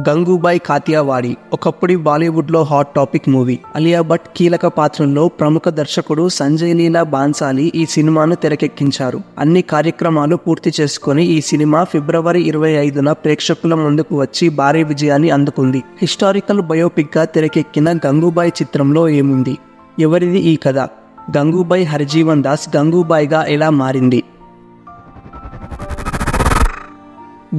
గంగూబాయ్ కాతియావాడి ఒకప్పుడు బాలీవుడ్లో hot topic movie. Alia Bhatt కీలక పాత్రల్లో ప్రముఖ దర్శకుడు సంజయ్ లీలా బాన్సాలి ఈ సినిమాను తెరకెక్కించారు. అన్ని కార్యక్రమాలు పూర్తి చేసుకుని ఈ సినిమా ఫిబ్రవరి 25న ప్రేక్షకుల ముందుకు వచ్చి భారీ విజయాన్ని అందుకుంది. హిస్టారికల్ బయోపిక్ గా తెరకెక్కిన గంగూబాయ్ చిత్రంలో ఏముంది? ఎవరిది ఈ కథ? గంగూబాయ్ హర్జీవన్ దాస్ గంగూబాయ్గా ఎలా మారింది?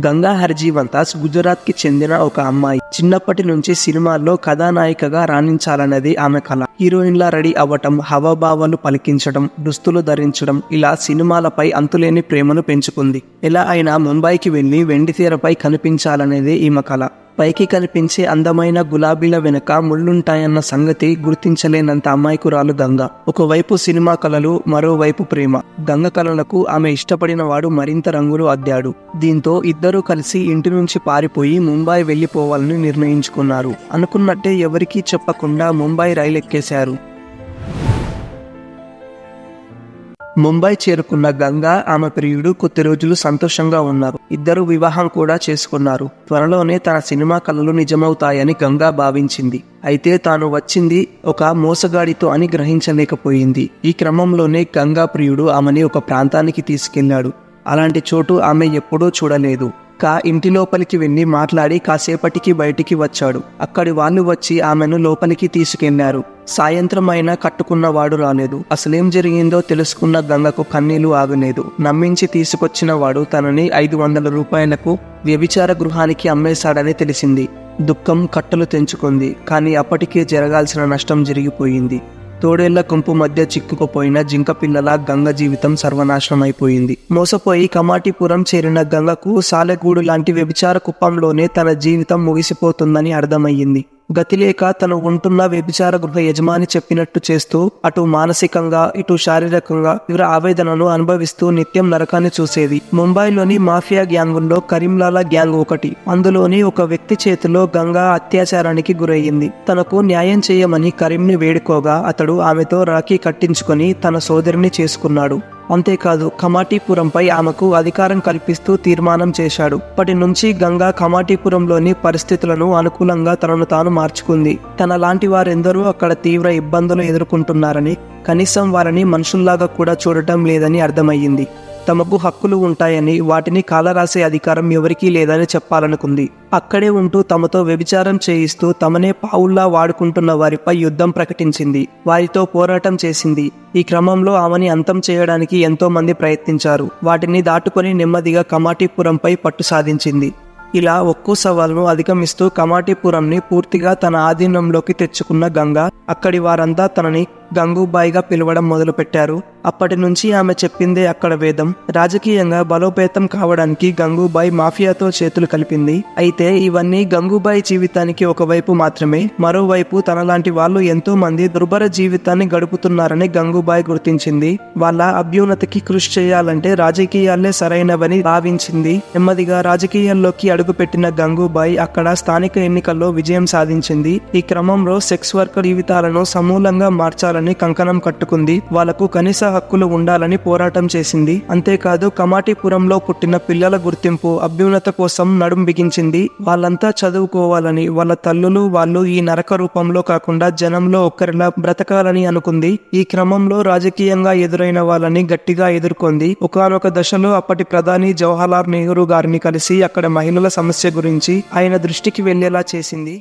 గంగా హర్జీవన్ దాస్ గుజరాత్కి చెందిన ఒక అమ్మాయి. చిన్నప్పటి నుంచి సినిమాల్లో కథానాయికగా రాణించాలన్నది ఆమె కళ. హీరోయిన్లా రెడీ అవ్వటం, హావభావాలు పలికించడం, దుస్తులు ధరించడం, ఇలా సినిమాలపై అంతులేని ప్రేమను పెంచుకుంది. ఎలా అయినా ముంబైకి వెళ్లి వెండితెరపై కనిపించాలనేది ఈమె కళ. పైకి కనిపించే అందమైన గులాబీల వెనుక ముళ్ళుంటాయన్న సంగతి గుర్తించలేనంత అమాయకురాలు గంగ. ఒకవైపు సినిమా కళలు, మరోవైపు ప్రేమ. గంగ కళలకు ఆమె ఇష్టపడిన వాడు మరింత రంగులు అద్దాడు. దీంతో ఇద్దరూ కలిసి ఇంటి నుంచి పారిపోయి ముంబై వెళ్లిపోవాలని నిర్ణయించుకున్నారు. అనుకున్నట్టే ఎవరికీ చెప్పకుండా ముంబై రైలు ఎక్కేశారు. ముంబై చేరుకున్న గంగా, ఆమె ప్రియుడు కొద్ది రోజులు సంతోషంగా ఉన్నారు. ఇద్దరు వివాహం కూడా చేసుకున్నారు. త్వరలోనే తన సినిమా కలలు నిజమవుతాయని గంగా భావించింది. అయితే తాను వచ్చింది ఒక మోసగాడితో అని గ్రహించలేకపోయింది. ఈ క్రమంలోనే గంగా ప్రియుడు ఆమెని ఒక ప్రాంతానికి తీసుకెళ్లాడు. అలాంటి చోటు ఆమె ఎప్పుడూ చూడలేదు. ఇంటి లోపలికి వెళ్ళి మాట్లాడి కాసేపటికి బయటికి వచ్చాడు. అక్కడి వాళ్ళు వచ్చి ఆమెను లోపలికి తీసుకెళ్లారు. సాయంత్రం అయినా కట్టుకున్నవాడు రాలేదు. అసలేం జరిగిందో తెలుసుకున్న గంగకు కన్నీళ్లు ఆగలేదు. నమ్మించి తీసుకొచ్చిన వాడు తనని 500 రూపాయలకు వ్యభిచార గృహానికి అమ్మేశాడని తెలిసింది. దుఃఖం కట్టలు తెంచుకుంది. కానీ అప్పటికే జరగాల్సిన నష్టం జరిగిపోయింది. తోడేళ్ల గుంపు మధ్య చిక్కుకుపోయిన జింక పిల్లల గంగ జీవితం సర్వనాశనమైపోయింది. మోసపోయి కమాటిపురం చేరిన గంగకు సాలెగూడు లాంటి వ్యభిచార కుప్పంలోనే తన జీవితం ముగిసిపోతుందని అర్థమయ్యింది. గతిలేక తను ఉంటున్న వ్యభిచార గృహ యజమాని చెప్పినట్టు చేస్తూ అటు మానసికంగా ఇటు శారీరకంగా తీవ్ర ఆవేదనను అనుభవిస్తూ నిత్యం నరకాన్ని చూసేది. ముంబైలోని మాఫియా గ్యాంగుల్లో కరీంలాలా గ్యాంగ్ ఒకటి. అందులోని ఒక వ్యక్తి చేతిలో గంగా అత్యాచారానికి గురయ్యింది. తనకు న్యాయం చేయమని కరీంని వేడుకోగా అతడు ఆమెతో రాఖీ కట్టించుకొని తన సోదరిని చేసుకున్నాడు. అంతేకాదు కమాటిపురంపై ఆమెకు అధికారం కల్పిస్తూ తీర్మానం చేశాడు. అప్పటి నుంచి గంగా కమాటిపురంలోని పరిస్థితులను అనుకూలంగా తనను తాను మార్చుకుంది. తన లాంటి వారెందరూ అక్కడ తీవ్ర ఇబ్బందులు ఎదుర్కొంటున్నారని, కనీసం వారిని మనుషుల్లాగా కూడా చూడటం లేదని అర్థమయ్యింది. తమకు హక్కులు ఉంటాయని, వాటిని కాలరాసే అధికారం ఎవరికీ లేదని చెప్పాలనుకుంది. అక్కడే ఉంటూ తమతో వ్యభిచారం చేయిస్తూ తమనే పావుల్లా వాడుకుంటున్న వారిపై యుద్ధం ప్రకటించింది. వారితో పోరాటం చేసింది. ఈ క్రమంలో ఆమెని అంతం చేయడానికి ఎంతో మంది ప్రయత్నించారు. వాటిని దాటుకొని నెమ్మదిగా కమాటిపురంపై పట్టు సాధించింది. ఇలా ఒక్కో సవాల్ను అధిగమిస్తూ కమాటిపురంని పూర్తిగా తన ఆధీనంలోకి తెచ్చుకున్న గంగా అక్కడి వారంతా తనని గంగూబాయిగా పిలవడం మొదలుపెట్టారు. అప్పటి నుంచి ఆమె చెప్పిందే అక్కడ వేదం. రాజకీయంగా బలోపేతం కావడానికి గంగూబాయ్ మాఫియాతో చేతులు కలిపింది. అయితే ఇవన్నీ గంగూబాయ్ జీవితానికి ఒకవైపు మాత్రమే. మరోవైపు తనలాంటి వాళ్ళు ఎంతో మంది దుర్భర జీవితాన్ని గడుపుతున్నారని గంగూబాయ్ గుర్తించింది. వాళ్ళ అభ్యున్నతికి కృషి చేయాలంటే రాజకీయాలే సరైనవని భావించింది. నెమ్మదిగా రాజకీయాల్లోకి అడుగుపెట్టిన గంగూబాయ్ అక్కడ స్థానిక ఎన్నికల్లో విజయం సాధించింది. ఈ క్రమంలో సెక్స్ వర్కర్ జీవితాలను సమూలంగా మార్చాలని కంకణం కట్టుకుంది. వాళ్లకు కనీస హక్కులు ఉండాలని పోరాటం చేసింది. అంతేకాదు కమాటిపురంలో పుట్టిన పిల్లల గుర్తింపు, అభ్యున్నత కోసం నడుం బిగించింది. వాళ్ళంతా చదువుకోవాలని, వాళ్ళ తల్లులు వాళ్ళు ఈ నరక రూపంలో కాకుండా జనంలో ఒక్కరిలా బ్రతకాలని అనుకుంది. ఈ క్రమంలో రాజకీయంగా ఎదురైన వాళ్ళని గట్టిగా ఎదుర్కొంది. ఒకానొక దశలో అప్పటి ప్రధాని జవహర్లాల్ నెహ్రూ గారిని కలిసి అక్కడ మహిళల సమస్య గురించి ఆయన దృష్టికి వెళ్లేలా చేసింది.